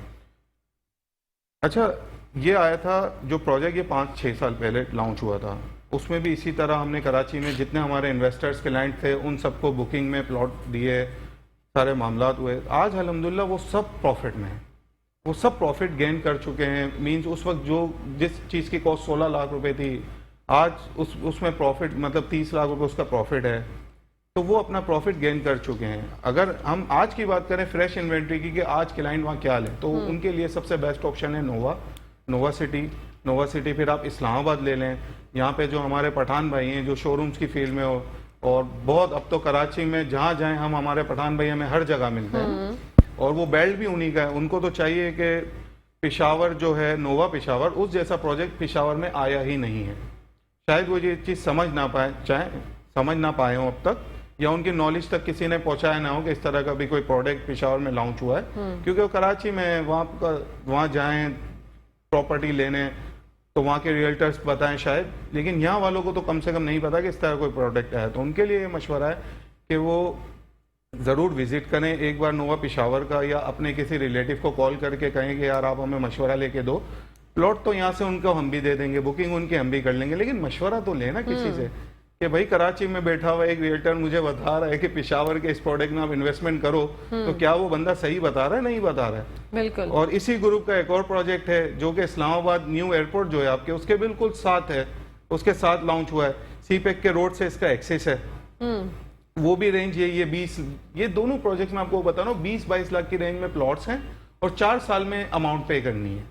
अच्छा, ये आया था जो प्रोजेक्ट, ये 5-6 साल पहले लॉन्च हुआ था, उसमें भी इसी तरह हमने कराची में जितने हमारे इन्वेस्टर्स क्लाइंट थे उन सबको बुकिंग में प्लॉट दिए, सारे मामला हुए। आज अल्हम्दुलिल्लाह वो सब प्रॉफिट में है, वो सब प्रॉफिट गेन कर चुके हैं। मींस उस वक्त जो जिस चीज़ की कॉस्ट 16 लाख रुपए थी, आज उसमें प्रॉफिट मतलब 30 लाख रुपए उसका प्रॉफिट है, तो वो अपना प्रॉफिट गेन कर चुके हैं। अगर हम आज की बात करें फ्रेश इन्वेंट्री की कि आज क्लाइंट वहाँ क्या लें, तो उनके लिए सबसे बेस्ट ऑप्शन है नोवा सिटी। फिर आप इस्लामाबाद ले लें, यहाँ पे जो हमारे पठान भाई हैं जो शोरूम्स की फील्ड में हो, और बहुत अब तो कराची में जहाँ जाएं हम, हमारे पठान भाई हमें हर जगह मिलते हैं और वो बेल्ट भी उन्हीं का है। उनको तो चाहिए कि पेशावर जो है, नोवा पेशावर, उस जैसा प्रोजेक्ट पेशावर में आया ही नहीं है। शायद वो ये चीज़ समझ ना पाए हों अब तक, या उनकी नॉलेज तक किसी ने पहुंचाया ना हो कि इस तरह का भी कोई प्रोडक्ट पेशावर में लॉन्च हुआ है, क्योंकि वो कराची में वहाँ जाएं प्रॉपर्टी लेने तो वहाँ के रियल्टर्स बताएं शायद, लेकिन यहाँ वालों को तो कम से कम नहीं पता कि इस तरह कोई प्रोडक्ट है। तो उनके लिए ये मशवरा है कि वो ज़रूर विजिट करें एक बार नोवा पेशावर का, या अपने किसी रिलेटिव को कॉल करके कहें कि यार आप हमें मशवरा लेके दो। प्लॉट तो यहाँ से उनको हम भी दे देंगे, बुकिंग उनकी हम भी कर लेंगे, लेकिन मशवरा तो लेना किसी से कि भाई कराची में बैठा हुआ एक रियल्टर मुझे बता रहा है कि पेशावर के इस प्रोडक्ट में आप इन्वेस्टमेंट करो, तो क्या वो बंदा सही बता रहा है, नहीं बता रहा है। बिल्कुल। और इसी ग्रुप का एक और प्रोजेक्ट है जो कि इस्लामाबाद न्यू एयरपोर्ट जो है आपके, उसके बिल्कुल साथ है, उसके साथ लॉन्च हुआ है। CPEC के रोड से इसका एक्सेस है, वो भी रेंज ये 20, ये दोनों प्रोजेक्ट में आपको बता रहा हूँ 20-22 लाख की रेंज में प्लॉट्स हैं और 4 साल में अमाउंट पे करनी है।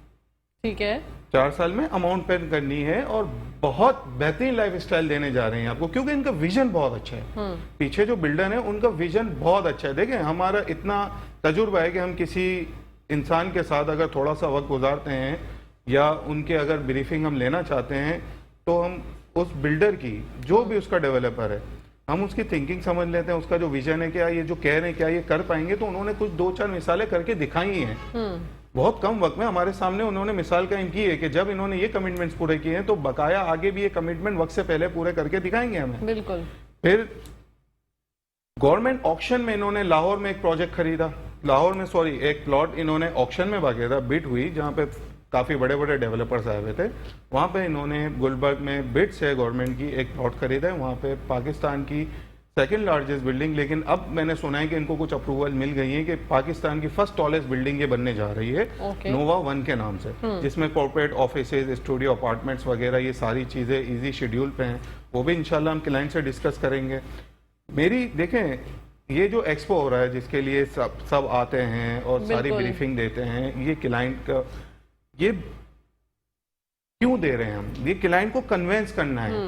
ठीक है, 4 साल में अमाउंट पे करनी है और बहुत बेहतरीन लाइफ स्टाइल देने जा रहे हैं आपको, क्योंकि इनका विजन बहुत अच्छा है। पीछे जो बिल्डर है उनका विजन बहुत अच्छा है। देखें, हमारा इतना तजुर्बा है कि हम किसी इंसान के साथ अगर थोड़ा सा वक्त गुजारते हैं या उनके अगर ब्रीफिंग हम लेना चाहते हैं तो हम उस बिल्डर की, जो भी उसका डेवलपर है, हम उसकी थिंकिंग समझ लेते हैं, उसका जो विजन है क्या, ये जो कह रहे हैं क्या ये कर पाएंगे। तो उन्होंने कुछ 2-4 मिसालें करके दिखाई हैं बहुत कम वक्त में हमारे सामने। उन्होंने मिसाल कायम की है कि जब इन्होंने ये कमिटमेंट्स पूरे किए हैं तो बकाया आगे भी ये कमिटमेंट वक्त से पहले पूरे करके दिखाएंगे हमें। बिल्कुल। फिर गवर्नमेंट ऑक्शन में इन्होंने लाहौर में एक प्रोजेक्ट खरीदा, लाहौर में एक प्लॉट इन्होंने ऑक्शन में बाकायदा बिड हुई, जहां पे काफी बड़े बड़े डेवलपर्स आए हुए थे। वहां पे इन्होंने गुलबर्ग में बिड से गवर्नमेंट की एक प्लॉट खरीदा है, वहां पे पाकिस्तान की सेकंड लार्जेस्ट बिल्डिंग। लेकिन अब मैंने सुना है कि इनको कुछ अप्रूवल मिल गई है कि पाकिस्तान की फर्स्ट टॉलेस्ट बिल्डिंग ये बनने जा रही है, नोवा 1 के नाम से, जिसमें कॉर्पोरेट ऑफिसेज, स्टूडियो, अपार्टमेंट्स वगैरह ये सारी चीजें इजी शेड्यूल पे हैं। वो भी इंशाल्लाह हम क्लाइंट से डिस्कस करेंगे। मेरी देखें, ये जो एक्सपो हो रहा है जिसके लिए सब आते हैं और सारी ब्रीफिंग देते हैं, ये क्लाइंट का, ये क्यों दे रहे हैं हम? ये क्लाइंट को कन्वेंस करना है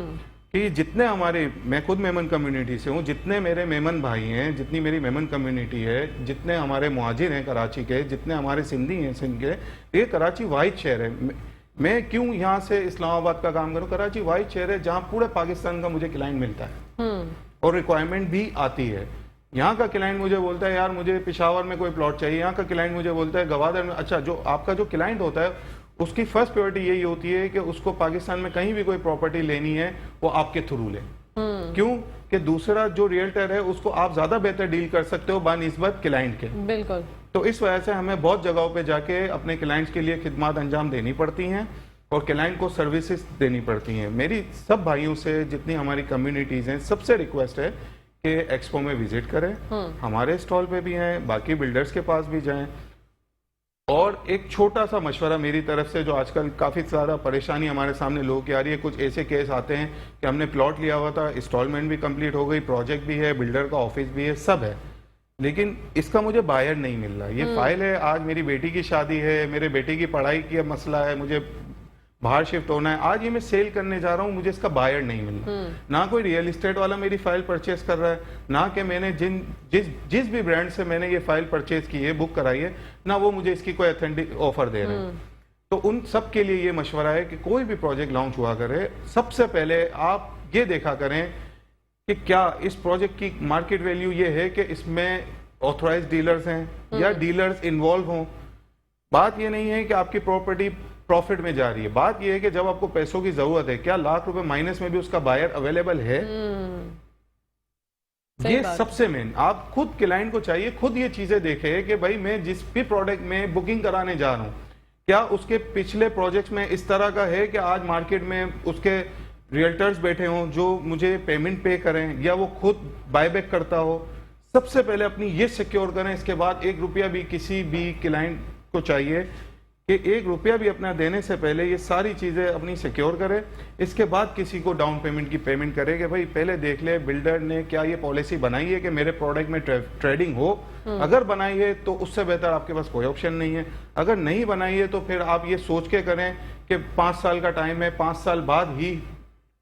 कि जितने हमारे, मैं खुद मेमन कम्युनिटी से हूँ, जितने मेरे मेमन भाई हैं, जितनी मेरी मेमन कम्युनिटी है, जितने हमारे मुहाजिर हैं कराची के, जितने हमारे सिंधी हैं सिंध के, ये कराची वाहिद शहर है। मैं क्यों यहाँ से इस्लामाबाद का काम करूँ? कराची वाहिद शहर है जहाँ पूरे पाकिस्तान का मुझे क्लाइंट मिलता है और रिक्वायरमेंट भी आती है। यहाँ का क्लाइंट मुझे बोलता है यार मुझे पेशावर में कोई प्लॉट चाहिए, यहाँ का क्लाइंट मुझे बोलता है गवादर में। अच्छा, जो आपका जो क्लाइंट होता है उसकी फर्स्ट प्रायोरिटी यही होती है कि उसको पाकिस्तान में कहीं भी कोई प्रॉपर्टी लेनी है वो आपके थ्रू ले। क्यों? कि दूसरा जो रियल्टर है उसको आप ज्यादा बेहतर डील कर सकते हो बानिस्बत क्लाइंट के। बिल्कुल। तो इस वजह से हमें बहुत जगहों पे जाके अपने क्लाइंट्स के लिए खिदमत अंजाम देनी पड़ती हैं और क्लाइंट को सर्विसेज देनी पड़ती हैं। मेरी सब भाइयों से, जितनी हमारी कम्युनिटीज हैं, सबसे रिक्वेस्ट है कि एक्सपो में विजिट करें, हमारे स्टॉल पे भी हैं, बाकी बिल्डर्स के पास भी जाएं। और एक छोटा सा मशवरा मेरी तरफ से, जो आजकल काफ़ी ज़्यादा परेशानी हमारे सामने लोगों की आ रही है, कुछ ऐसे केस आते हैं कि हमने प्लॉट लिया हुआ था, इंस्टॉलमेंट भी कंप्लीट हो गई, प्रोजेक्ट भी है, बिल्डर का ऑफिस भी है, सब है, लेकिन इसका मुझे बायर नहीं मिल रहा। ये फाइल है, आज मेरी बेटी की शादी है, मेरे बेटे की पढ़ाई की मसला है, मुझे बाहर शिफ्ट होना है, आज ये मैं सेल करने जा रहा हूँ, मुझे इसका बायर नहीं मिल रहा। ना कोई रियल एस्टेट वाला मेरी फाइल परचेज कर रहा है, ना कि मैंने जिस भी ब्रांड से मैंने ये फाइल परचेज की है, बुक कराई है, ना वो मुझे इसकी कोई ऑथेंटिक ऑफर दे रहे हैं। तो उन सब के लिए ये मशवरा है कि कोई भी प्रोजेक्ट लॉन्च हुआ करे, सबसे पहले आप ये देखा करें कि क्या इस प्रोजेक्ट की मार्केट वैल्यू ये है कि इसमें ऑथराइज्ड डीलर्स हैं या डीलर्स इन्वॉल्व हों। बात ये नहीं है कि आपकी प्रॉपर्टी प्रॉफिट में जा रही है, बात यह है कि जब आपको पैसों की जरूरत है, क्या लाख रुपए माइनस में भी उसका बायर अवेलेबल है। ये सबसे मेन आप खुद क्लाइंट को चाहिए, खुद ये चीजें देखे कि भाई मैं जिस भी प्रोडक्ट में बुकिंग कराने जा रहा हूं, क्या उसके पिछले प्रोजेक्ट्स में इस तरह का है कि आज मार्केट में उसके रियल्टर्स बैठे हों जो मुझे पेमेंट पे करें, या वो खुद बायबैक करता हो। सबसे पहले अपनी ये सिक्योर करें, इसके बाद 1 रुपया भी किसी भी क्लाइंट को चाहिए कि 1 रुपया भी अपना देने से पहले ये सारी चीजें अपनी सिक्योर करे, इसके बाद किसी को डाउन पेमेंट की पेमेंट करे कि भाई पहले देख ले बिल्डर ने क्या ये पॉलिसी बनाई है कि मेरे प्रोडक्ट में ट्रेडिंग हो। अगर बनाई है तो उससे बेहतर आपके पास कोई ऑप्शन नहीं है, अगर नहीं बनाई है तो फिर आप ये सोच के करें कि 5 साल का टाइम है, 5 साल बाद ही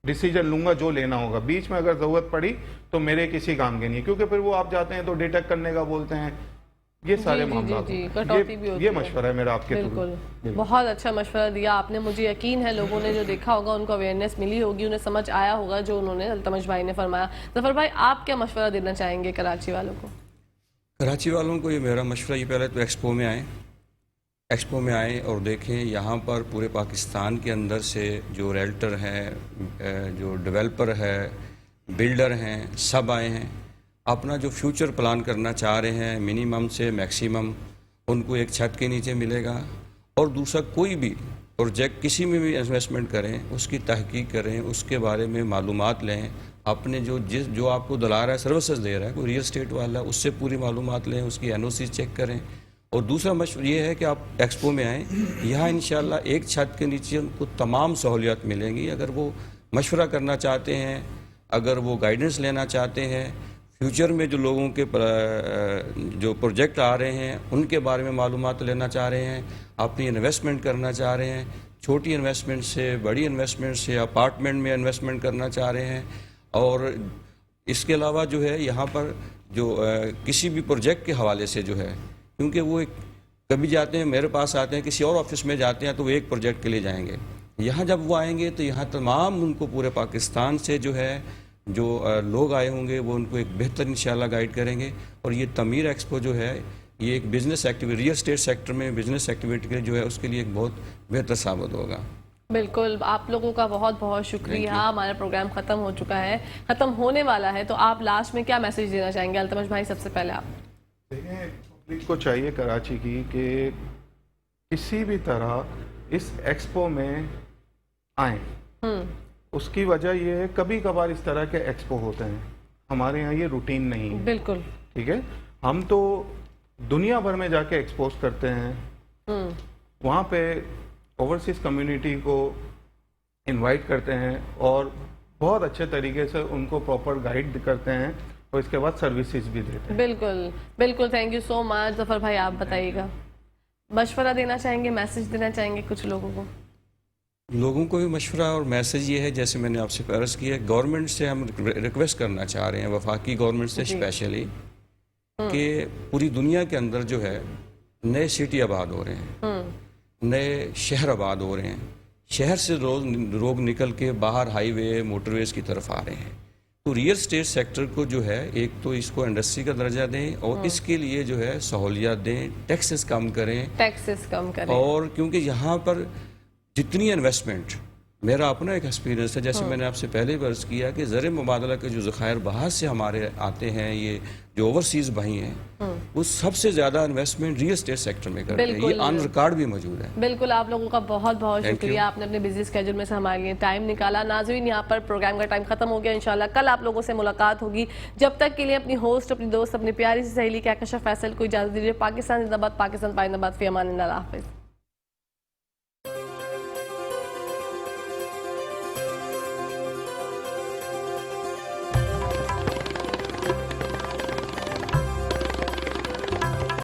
डिसीजन लूंगा जो लेना होगा, बीच में अगर जरूरत पड़ी तो मेरे किसी काम के नहीं, क्योंकि फिर वो आप जाते हैं तो डिटेक्ट करने का बोलते हैं, ये सारे मामला ये मशवरा है मेरा आपके बिल्कुल। बहुत अच्छा मशवरा दिया आपने, मुझे यकीन है लोगों ने जो देखा होगा उनको अवेयरनेस मिली होगी, उन्हें समझ आया होगा जो उन्होंने अल्तमश भाई ने फरमाया। जफर भाई, आप क्या मशवरा देना चाहेंगे कराची वालों को? कराची वालों को ये मेरा मशवरा, ये पहले तो एक्सपो में आए और देखें यहाँ पर पूरे पाकिस्तान के अंदर से जो रियल्टर हैं, जो डेवलपर है, बिल्डर हैं, सब आए हैं, अपना जो फ्यूचर प्लान करना चाह रहे हैं, मिनिमम से मैक्सिमम उनको एक छत के नीचे मिलेगा। और दूसरा, कोई भी प्रोजेक्ट किसी में भी इन्वेस्टमेंट करें, उसकी तहकीक करें, उसके बारे में मालूमात लें, अपने जो आपको दिला रहा है, सर्विसेज दे रहा है कोई रियल एस्टेट वाला, उससे पूरी मालूमात लें, उसकी एनओसी चेक करें। और दूसरा मशवरा ये है कि आप एक्सपो में आएँ, यहाँ इंशाल्लाह एक छत के नीचे उनको तमाम सहूलियत मिलेंगी। अगर वो मशवरा करना चाहते हैं, अगर वो गाइडेंस लेना चाहते हैं, फ्यूचर में जो लोगों के जो प्रोजेक्ट आ रहे हैं उनके बारे में मालूमात लेना चाह रहे हैं, अपनी इन्वेस्टमेंट करना चाह रहे हैं, छोटी इन्वेस्टमेंट से बड़ी इन्वेस्टमेंट से अपार्टमेंट में इन्वेस्टमेंट करना चाह रहे हैं। और इसके अलावा जो है यहाँ पर जो किसी भी प्रोजेक्ट के हवाले से जो है, क्योंकि वो एक कभी जाते हैं मेरे पास आते हैं, किसी और ऑफिस में जाते हैं तो वो एक प्रोजेक्ट के लिए जाएंगे। यहाँ जब वो आएंगे तो यहाँ तमाम उनको पूरे पाकिस्तान से जो है जो लोग आए होंगे वो उनको एक बेहतर इंशाल्लाह गाइड करेंगे। और ये तमीर एक्सपो जो है ये एक business activity, real estate sector में बिजनेस एक्टिविटी के जो है उसके लिए एक बहुत बेहतर साबित होगा। बिल्कुल, आप लोगों का बहुत बहुत शुक्रिया। हमारा प्रोग्राम खत्म हो चुका है, खत्म होने वाला है, तो आप लास्ट में क्या मैसेज देना चाहेंगे? अल्तमश भाई सबसे पहले आप। देखिए, पब्लिक को चाहिए कराची की कि किसी भी तरह इस एक्सपो में आए। उसकी वजह ये है कभी कभार इस तरह के एक्सपो होते हैं, हमारे यहाँ ये रूटीन नहीं है। बिल्कुल ठीक है, हम तो दुनिया भर में जाके एक्सपोज करते हैं, वहाँ पे ओवरसीज कम्युनिटी को इनवाइट करते हैं और बहुत अच्छे तरीके से उनको प्रॉपर गाइड करते हैं और इसके बाद सर्विसेज भी देते हैं। बिल्कुल बिल्कुल, thank you so much. Zafar भाई आप बताइएगा, मशवरा देना चाहेंगे, मैसेज देना चाहेंगे कुछ लोगों को? लोगों को भी मशवरा और मैसेज ये है, जैसे मैंने आपसे अर्ज़ किया, गवर्नमेंट से हम रिक्वेस्ट करना चाह रहे हैं, वफाकी गवर्नमेंट से स्पेशली, कि पूरी दुनिया के अंदर जो है नए सिटी आबाद हो रहे हैं, नए शहर आबाद हो रहे हैं, शहर से लोग निकल के बाहर हाईवे मोटरवेज की तरफ आ रहे हैं। तो रियल एस्टेट सेक्टर को जो है एक तो इसको इंडस्ट्री का दर्जा दें और इसके लिए जो है सहूलियात दें, टैक्सेस कम करें, और क्योंकि यहाँ पर जितनी इन्वेस्टमेंट, मेरा अपना एक एक्सपीरियंस है, जैसे मैंने आपसे पहले भी अर्ज़ किया कि ज़र मुबादला के जो ज़खायर बाहर से हमारे आते हैं, ये जो ओवरसीज़ भाई हैं, वो सबसे ज़्यादा इन्वेस्टमेंट रियल एस्टेट सेक्टर में करते हैं। ये ऑन रिकॉर्ड भी मौजूद है। बिल्कुल, आप लोगों का बहुत बहुत शुक्रिया, आपने अपने बिजी स्केड्यूल में से हमारे लिए टाइम निकाला। नाज़रीन, यहाँ पर प्रोग्राम का टाइम खत्म हो गया, इंशाल्लाह कल आप लोगों से मुलाकात होगी। जब तक के लिए अपनी होस्ट, अपनी दोस्त, अपनी प्यारी सी सहेली कहकशा फैसल को इजाज़त दीजिए। पाकिस्तान जिंदाबाद, पाकिस्तान पाइंदाबाद, फ़ी अमान अल्लाह, हाफ़िज़।